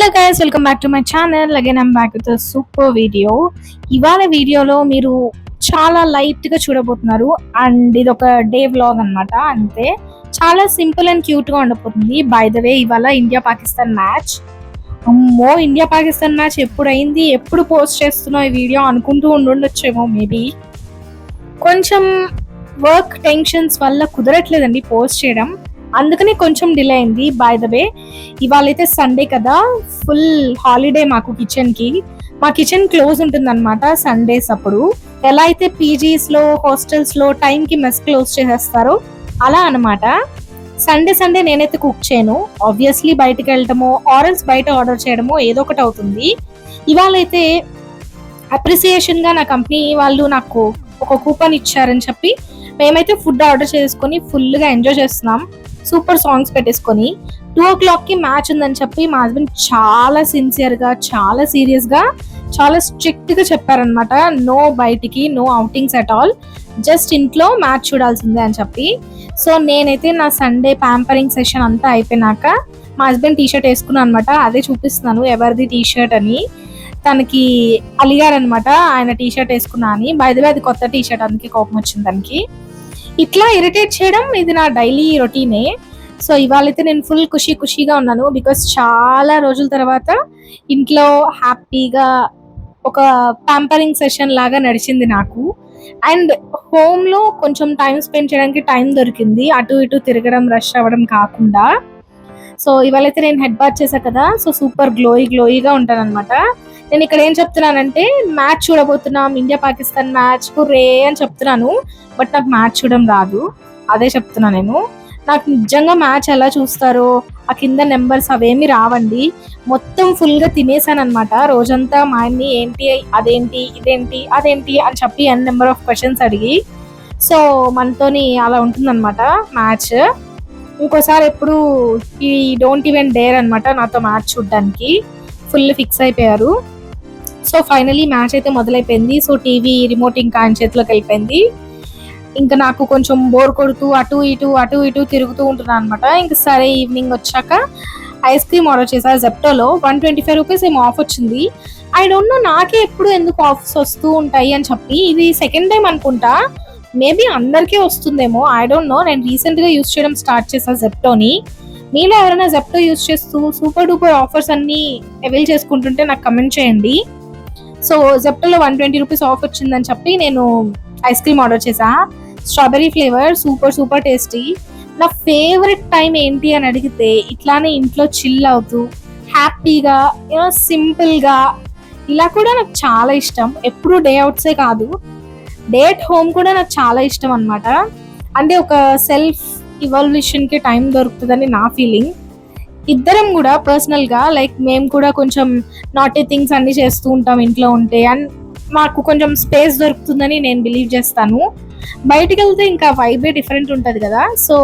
Hello guys, welcome back to my channel. Again I'm back with super video. ఇవాళ వీడియోలో మీరు చాలా light గా చూడబోతున్నారు. అండ్ ఇది ఒక డే వ్లాగ్ అన్నమాట. అంతే, చాలా సింపుల్ అండ్ క్యూట్ గా ఉండబోతుంది. బై ద వే, ఇవాళ ఇండియా పాకిస్తాన్ మ్యాచ్. అమ్మో, ఇండియా పాకిస్తాన్ మ్యాచ్ ఎప్పుడు అయింది, ఎప్పుడు పోస్ట్ చేస్తున్నావు ఈ వీడియో అనుకుంటూ ఉండొచ్చేమో. మేబీ కొంచెం వర్క్ టెన్షన్స్ వల్ల కుదరట్లేదండి పోస్ట్ చేయడం, అందుకని కొంచెం డిలే అయింది. బై ద వే, ఇవాళైతే సండే కదా, ఫుల్ హాలిడే మాకు కిచెన్ కి. మా కిచెన్ క్లోజ్ ఉంటుంది అనమాట సండేస్ అప్పుడు. ఎలా అయితే పీజీస్ లో హాస్టల్స్ లో టైం కి మెస్ క్లోజ్ చేసేస్తారో అలా అనమాట. సండే నేనైతే కుక్ చేయను. ఆబ్వియస్లీ బయటకు వెళ్ళటమో ఆర్ఎల్స్ బయట ఆర్డర్ చేయడమో ఏదో ఒకటి అవుతుంది. ఇవాళైతే అప్రిసియేషన్ గా నా కంపెనీ వాళ్ళు నాకు ఒక కూపన్ ఇచ్చారని చెప్పి మేమైతే ఫుడ్ ఆర్డర్ చేసుకుని ఫుల్ గా ఎంజాయ్ చేస్తున్నాం. సూపర్ సాంగ్స్ పెట్టేసుకొని 2 o'clock కి మ్యాచ్ ఉందని చెప్పి మా హస్బెండ్ చాలా సిన్సియర్ గా, చాలా సీరియస్ గా, చాలా స్ట్రిక్ట్ గా చెప్పారనమాట. నో బయటికి, no outings at all, just ఇంట్లో మ్యాచ్ చూడాల్సిందే అని చెప్పి. సో నేనైతే నా సండే ప్యాంపరింగ్ సెషన్ అంతా అయిపోయినాక మా హస్బెండ్ టీషర్ట్ వేసుకున్నాను అనమాట. అదే చూపిస్తున్నాను ఎవరిది టీషర్ట్ అని. తనకి అలిగారనమాట ఆయన టీషర్ట్ వేసుకున్నా అని. బై ద వే, అది కొత్త టీషర్ట్, అందుకే కోపం వచ్చింది దానికి. ఇట్లా ఇరిటేట్ చేయడం ఇది నా డైలీ రొటీనే. సో ఇవాళైతే నేను ఫుల్ ఖుషీగా ఉన్నాను. బికాస్ చాలా రోజుల తర్వాత ఇంట్లో హ్యాపీగా ఒక ప్యాంపరింగ్ సెషన్ లాగా నడిచింది నాకు. అండ్ హోమ్ లో కొంచెం టైం స్పెండ్ చేయడానికి టైం దొరికింది, అటు ఇటు తిరగడం, రష్ అవ్వడం కాకుండా. సో ఇవాళైతే నేను హెడ్ బాత్ చేశా కదా, సో సూపర్ గ్లోయిగా ఉంటాను అనమాట. నేను ఇక్కడ ఏం చెప్తున్నానంటే, మ్యాచ్ చూడబోతున్నాం, ఇండియా పాకిస్తాన్ మ్యాచ్, హుర్రే అని చెప్తున్నాను. బట్ నాకు మ్యాచ్ చూడడం రాదు, అదే చెప్తున్నా నేను. నాకు నిజంగా మ్యాచ్ ఎలా చూస్తారో ఆ కింద నెంబర్స్ అవేమి రావండి. మొత్తం ఫుల్ గా తినేసాను అనమాట రోజంతా. మా ఆయన్ని ఏంటి అదేంటి ఇదేంటి అదేంటి అని చెప్పి నెంబర్ ఆఫ్ క్వశ్చన్స్ అడిగి. సో మనతోని అలా ఉంటుందన్నమాట మ్యాచ్. ఇంకోసారి ఎప్పుడు ఈ డోంట్ ఈవెన్ డేర్ అనమాట నాతో మ్యాచ్ చూడడానికి. ఫుల్ ఫిక్స్ అయిపోయారు. సో ఫైనలీ మ్యాచ్ అయితే మొదలైపోయింది. సో టీవీ రిమోట్ ఇంకా ఆయన చేతిలోకి వెళ్ళిపోయింది. ఇంకా నాకు కొంచెం బోర్ కొడుతూ అటు ఇటు తిరుగుతూ ఉంటున్నాను అనమాట. ఇంకా సరే, ఈవినింగ్ వచ్చాక ఐస్ క్రీమ్ ఆర్డర్ చేసా జెప్టోలో. 125 రూపీస్ ఏమో ఆఫ్ వచ్చింది. ఐ డోంట్ నో నాకే ఎప్పుడు ఎందుకు ఆఫర్స్ వస్తూ ఉంటాయి అని చెప్పి. ఇది సెకండ్ టైం అనుకుంటా, మేబీ అందరికీ వస్తుందేమో, ఐ డోంట్ నో. నేను రీసెంట్ గా యూస్ చేయడం స్టార్ట్ చేసా జెప్టోని. మీలో ఎవరైనా జెప్టో యూస్ చేస్తూ సూపర్ డూపర్ ఆఫర్స్ అన్ని అవైల్ చేసుకుంటుంటే నాకు కమెంట్ చేయండి. సో జెప్టోలో 120 రూపీస్ ఆఫ్ వచ్చిందని చెప్పి నేను ఐస్ క్రీమ్ ఆర్డర్ చేసా. Strawberry flavour, super tasty. నా ఫేవరెట్ టైం ఏంటి అని అడిగితే ఇట్లానే ఇంట్లో చిల్ అవుతూ హ్యాపీగా, సింపుల్ గా, ఇలా కూడా నాకు చాలా ఇష్టం. ఎప్పుడు డే అవుట్సే కాదు, డే అట్ హోమ్ కూడా నాకు చాలా ఇష్టం అనమాట. అంటే ఒక సెల్ఫ్ ఇవాల్యూషన్ కి టైం దొరుకుతుందని నా ఫీలింగ్. ఇద్దరం కూడా పర్సనల్ గా, లైక్ మేము కూడా కొంచెం నాటీ థింగ్స్ అన్ని చేస్తూ ఉంటాం ఇంట్లో ఉంటే. అండ్ మాకు కొంచెం స్పేస్ దొరుకుతుందని నేను బిలీవ్ చేస్తాను. బయటికి వెళ్తే ఇంకా వైబే డిఫరెంట్ ఉంటుంది కదా. సో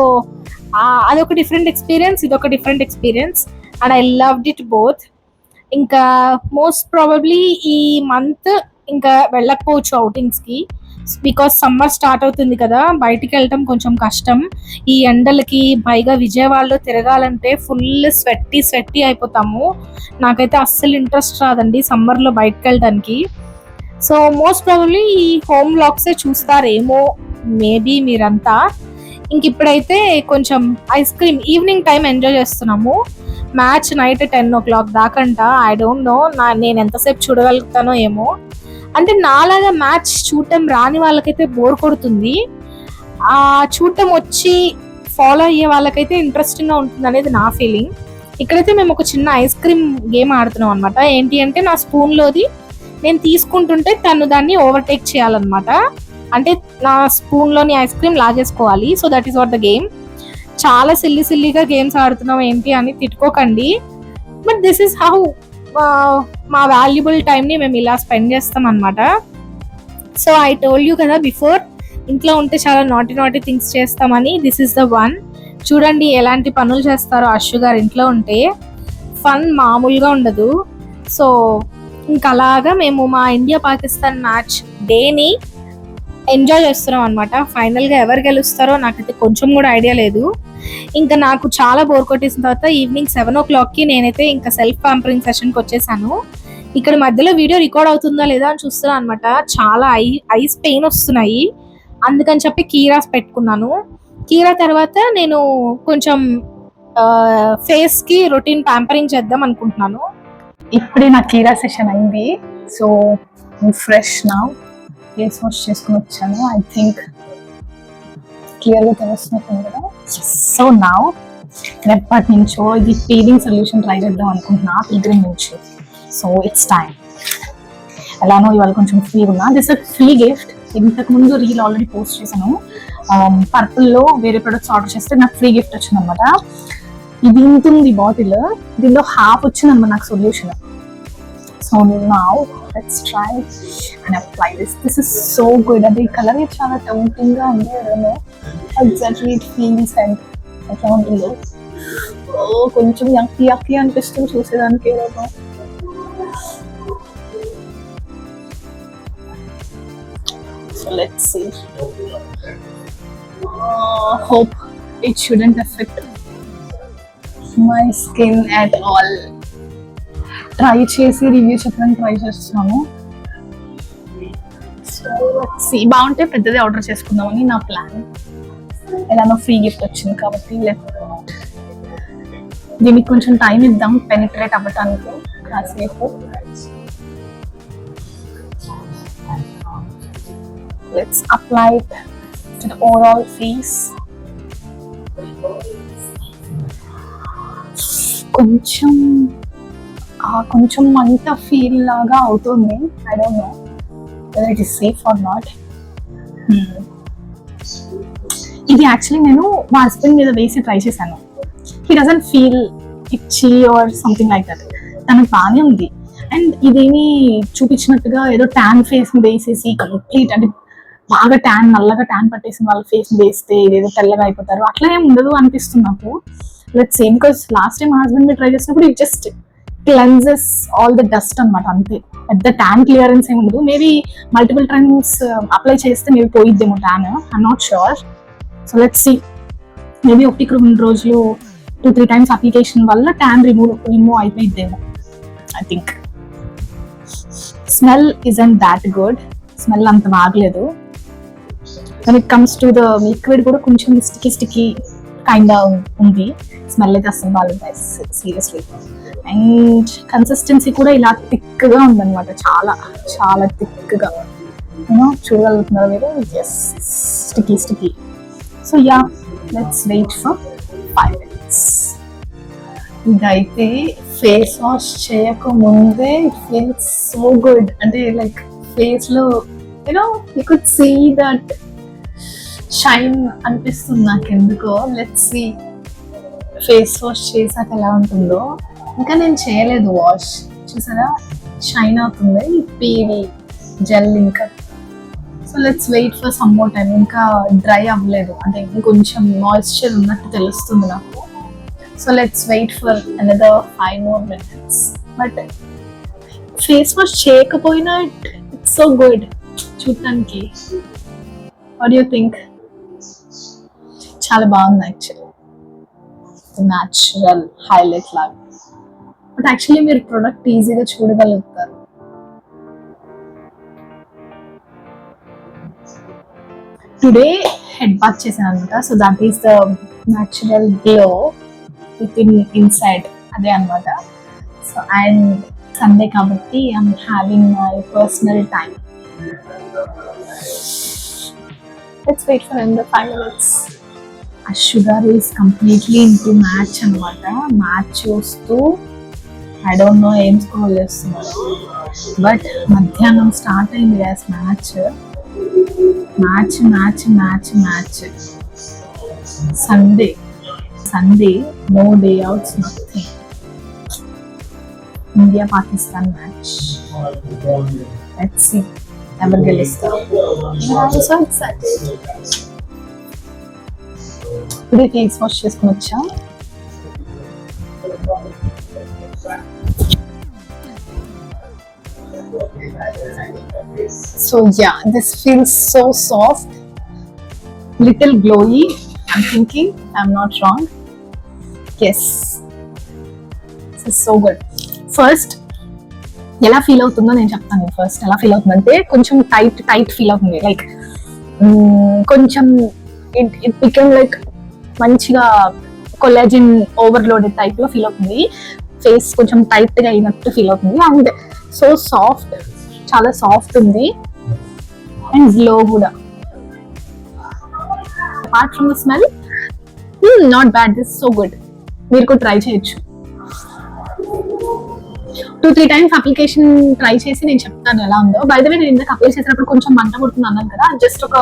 అదొక డిఫరెంట్ ఎక్స్పీరియన్స్, ఇదొక different experience. And I loved it both. ఇంకా మోస్ట్ ప్రాబబ్లీ ఈ మంత్ ఇంకా వెళ్ళకపోవచ్చు అవుటింగ్స్ కి, బికాస్ సమ్మర్ స్టార్ట్ అవుతుంది కదా. బయటికి వెళ్ళటం కొంచెం కష్టం ఈ ఎండలకి. పైగా విజయవాడలో తిరగాలంటే ఫుల్ స్వెట్టి అయిపోతాము. నాకైతే అస్సలు ఇంట్రెస్ట్ రాదండి సమ్మర్ లో బయటకు వెళ్ళడానికి. సో మోస్ట్ ప్రాబబ్లీ ఈ హోమ్ వ్లాగ్సే చూస్తారేమో మేబీ మీరంతా. ఇంక ఇప్పుడైతే కొంచెం ice cream evening time enjoy చేస్తున్నాము. మ్యాచ్ నైట్ 10 o'clock దాకంట. ఐ డోంట్ నో నేను ఎంతసేపు చూడగలుగుతానో ఏమో. అంటే నాలాగా మ్యాచ్ చూడటం రాని వాళ్ళకైతే బోర్ కొడుతుంది, ఆ చూడటం వచ్చి ఫాలో అయ్యే వాళ్ళకైతే ఇంట్రెస్టింగ్ గా ఉంటుంది అనేది నా ఫీలింగ్. ఇక్కడైతే మేము ఒక చిన్న ఐస్ క్రీమ్ గేమ్ ఆడుతున్నాం అనమాట. ఏంటి అంటే, నా స్పూన్ లోది నేను తీసుకుంటుంటే తను దాన్ని ఓవర్టేక్ చేయాలన్నమాట. అంటే నా స్పూన్ లోని ఐస్ క్రీమ్ లాగేసుకోవాలి. So that is what the game. చాలా సిల్లీగా గేమ్స్ ఆడుతున్నాం ఏంటి అని తిట్టుకోకండి, బట్ దిస్ ఇస్ హౌ మా వాల్యుబుల్ టైంని మేము ఇలా స్పెండ్ చేస్తాం అనమాట. సో ఐ టోల్డ్ యూ కదా బిఫోర్, ఇంట్లో ఉంటే చాలా నాటీ థింగ్స్ చేస్తామని. This is the one. చూడండి ఎలాంటి పనులు చేస్తారో అశ్వ గారు ఇంట్లో ఉంటే. ఫన్ మామూలుగా ఉండదు. సో ఇంకా అలాగా మేము మా ఇండియా పాకిస్తాన్ మ్యాచ్ డేని ఎంజాయ్ చేస్తున్నాం అనమాట. ఫైనల్గా ఎవరు గెలుస్తారో నాకైతే కొంచెం కూడా ఐడియా లేదు. ఇంకా నాకు చాలా బోర్ కొట్టేసిన తర్వాత ఈవినింగ్ 7 o'clockకి నేనైతే ఇంకా సెల్ఫ్ పాంపరింగ్ సెషన్కి వచ్చేసాను. ఇక్కడ మధ్యలో వీడియో రికార్డ్ అవుతుందా లేదా అని చూస్తున్నాను అనమాట. చాలా ఐస్ పెయిన్ వస్తున్నాయి, అందుకని చెప్పి కీరాస్ పెట్టుకున్నాను. కీరా తర్వాత నేను కొంచెం ఫేస్కి రొటీన్ ప్యాంపరింగ్ చేద్దాం అనుకుంటున్నాను. ఇప్పుడే నా కీరా సెషన్ అయింది. సో ఫ్రెష్ నా ఫేస్ వాష్ చేసుకుని వచ్చాను. ఐ థింక్ క్లియర్గా తెలుస్తున్నట్టుంది కదా. సో నా ఎప్పటి నుంచో ఇది పీలింగ్ సొల్యూషన్ ట్రై చేద్దాం అనుకుంటున్నా పిల్గ్రిమ్ నుంచి. So it's time. ఎలానో ఇవాళ కొంచెం ఫ్రీ ఉన్నా. This free gift. ఇంతకు ముందు రీల్ ఆల్రెడీ పోస్ట్ చేశాను. పర్పుల్లో వేరే ప్రొడక్ట్స్ ఆర్డర్ చేస్తే నాకు ఫ్రీ గిఫ్ట్ వచ్చిందనమాట. ఇది ఉంటుంది బాటిల్, దీనిలో హాఫ్ వచ్చిందన్నమాట నాకు solution. So now let's try and apply this. This is so good. అంటే ఈ కలర్ చాలా టెంప్టింగ్ గా ఉంది. ఎగ్జాక్ట్లీ ఇట్ ఫీల్స్ అండ్ ఎట్లా ఉంటుందో కొంచెం యక్కీ యక్కీ అనిపిస్తుంది చూసేదానికి. So let's see. Hope it shouldn't affect my skin at all. Try చేసి రివ్యూ చెప్పడానికి ట్రై చేస్తున్నాను. So let's see. బాగుంటే పెద్దది ఆర్డర్ చేసుకుందామని నా ప్లాన్. ఎలానో ఫ్రీ గిఫ్ట్ వచ్చింది కాబట్టి దీనికి కొంచెం టైం ఇద్దాం పెనిట్రేట్ అవ్వటానికి కాసేపు. Let's apply it to the overall face. కొంచెం అంత ఫీల్ లాగా అవుతుంది. I don't know whether it is safe or not. ఇది యాక్చువల్లీ నేను మా హస్బెండ్ మీద వేసి ట్రై చేశాను. He doesn't feel itchy or something like that. తనకు బాగానే ఉంది. అండ్ ఇదేమి చూపించినట్టుగా ఏదో ట్యాన్ ఫేస్ మీద వేసేసి కంప్లీట్ అంటే బాగా నల్లగా ట్యాన్ పట్టేసి వాళ్ళ ఫేస్ వేస్తే ఇదేదో తెల్లగా అయిపోతారు అట్లా ఏమి ఉండదు అనిపిస్తుంది నాకు. Let's see. Because last time మా హస్బెండ్ మీద ట్రై చేసినప్పుడు it just cleanses all the dust అనమాట. అంతే, పెద్ద ట్యాన్ క్లియరెన్స్ ఏమి ఉండదు. మేబీ మల్టిపుల్ టైమ్స్ అప్లై చేస్తే మేబీ పోయిద్దేమో tan. I'm not sure. So let's see. Maybe 1-2 రోజులు 2-3 టైమ్స్ అప్లికేషన్ వల్ల ట్యాన్ రిమూవ్ అయిపోయిద్దేమో I think. Smell isn't that good. Smell అంత బాగలేదు. when it comes to the liquid కూడా కొంచెం స్టిక్కీ కైండ్ ఉంది. స్మెల్ అయితే అసలు బాగుంది సీరియస్లీ. అండ్ కన్సిస్టెన్సీ కూడా ఇలా థిక్గా ఉందన్నమాట. చాలా చాలా థిక్గా చూడగలుగుతున్నారు మీరు. Yes, sticky. So yeah, let's wait for 5 minutes. ఇదైతే ఫేస్ వాష్ చేయకముందే ఇట్ ఫీల్స్ సో గుడ్. అంటే లైక్ ఫేస్ లో you could see that shine అనిపిస్తుంది నాకు ఎందుకో. లెట్స్ సీ ఫేస్ వాష్ చేసాక ఎలా ఉంటుందో. ఇంకా నేను చేయలేదు వాష్, చూసారా షైన్ అవుతుంది పీవీ జెల్ ఇంకా. So let's wait for some more time. ఇంకా డ్రై అవ్వలేదు, అంటే ఇంకొంచెం మాయిశ్చర్ ఉన్నట్టు తెలుస్తుంది నాకు. So let's wait for another 5 more minutes. But face wash చేయకపోయినా ఇట్స్ సో గుడ్ చూడటానికి. What you think? చాలా బాగుంది యాక్చువల్లీ. న్యాచురల్ హైలైట్ లాగా. బట్ యాక్చువల్లీ మీరు ప్రొడక్ట్ ఈజీగా చూడగలుగుతారు. టుడే హెడ్ బాత్ చేశాను అనమాట. So that is the natural glow with inside అదే అనమాట. సో అండ్ సండే కాబట్టి I'm having my personal time. Let's wait for another 5 minutes. A sugar is completely into match అనమాట. Match చూస్తూ I don't know ఏం score చేస్తున్నారు. But మధ్యాహ్నం start అయింది గ్యాస్ match. Sunday no day outs, nothing. India Pakistan match. Let's see ఎవరు గెలుస్తారు. ఇప్పుడే ఫేస్ వాష్ చేసుకుని వచ్చా. So yeah, this feels so soft, little glowy. I'm thinking, I'm not wrong. Yes, this is so good. First ఎలా feel అవుతుందో నేను చెప్తాను. First ఎలా ఫీల్ అవుతుందంటే కొంచెం టైట్ ఫీల్ అవుతుంది. లైక్ కొంచెం ఇట్ బికమ్ లైక్ మంచిగా కొలాజిన్ ఓవర్లోడెడ్ టైప్ లో ఫీల్ అవుతుంది. ఫేస్ కొంచెం టైట్ గా అయినట్టు ఫీల్ అవుతుంది. అండ్ సో సాఫ్ట్, చాలా సాఫ్ట్ ఉంది అండ్ గ్లో కూడా. Apart from the smell, not bad, this so good. మీరు కూడా ట్రై చేయొచ్చు. 2-3 times అప్లికేషన్ ట్రై చేసి నేను చెప్తాను ఎలా ఉందో. బై ద వే, నేను ఇందాక అప్లై చేసినప్పుడు కొంచెం మంట పడుతుంది అన్నాను కదా, జస్ట్ ఒక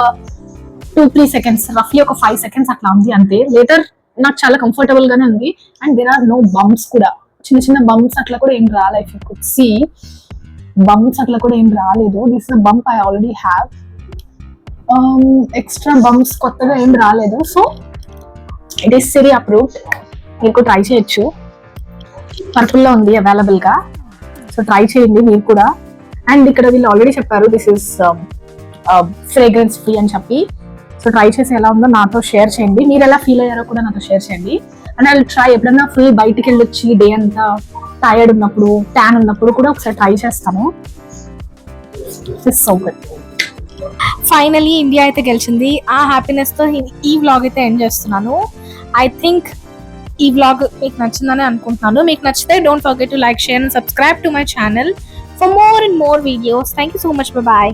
2-3 seconds, రఫ్లీ ఒక 5 seconds అట్లా ఉంది అంతే. లేటర్ నాకు చాలా కంఫర్టబుల్ గానే ఉంది. And there are no bumps కూడా, చిన్న చిన్న బంప్స్ అట్లా కూడా ఏం రాలేదు. If you could see, bumps అట్లా కూడా ఏం రాలేదు. This is bump I already have. Extra bumps కొత్తగా ఏం రాలేదు. So it is Siri approved. మీరు ట్రై చేయొచ్చు. పర్పుల్ లో ఉంది అవైలబుల్ గా, సో ట్రై చేయండి మీరు కూడా. అండ్ ఇక్కడ వీళ్ళు ఆల్రెడీ చెప్పారు దిస్ ఇస్ ఫ్రేగ్రెన్స్ ఫ్రీ అని చెప్పి. సో ట్రై చేసి ఎలా ఉందో నాతో షేర్ చేయండి. మీరు ఎలా ఫీల్ అయ్యారో కూడా నాతో షేర్ చేయండి. And I will try. ఎప్పుడన్నా ఫుల్ బయటికి వెళ్ళొచ్చి డే అంతా టైర్డ్ ఉన్నప్పుడు, ట్యాన్ ఉన్నప్పుడు కూడా ఒకసారి ట్రై చేస్తాను. So good. ఫైనలీ ఇండియా అయితే గెలిచింది. ఆ హ్యాపీనెస్ తో ఈ వ్లాగ్ అయితే ఎండ్ చేస్తున్నాను. ఐ థింక్ ఈ వ్లాగ్ మీకు నచ్చిందని అనుకుంటున్నాను. మీకు నచ్చితే don't forget to like, share and subscribe to my channel for more and more videos. Thank you so much. Bye.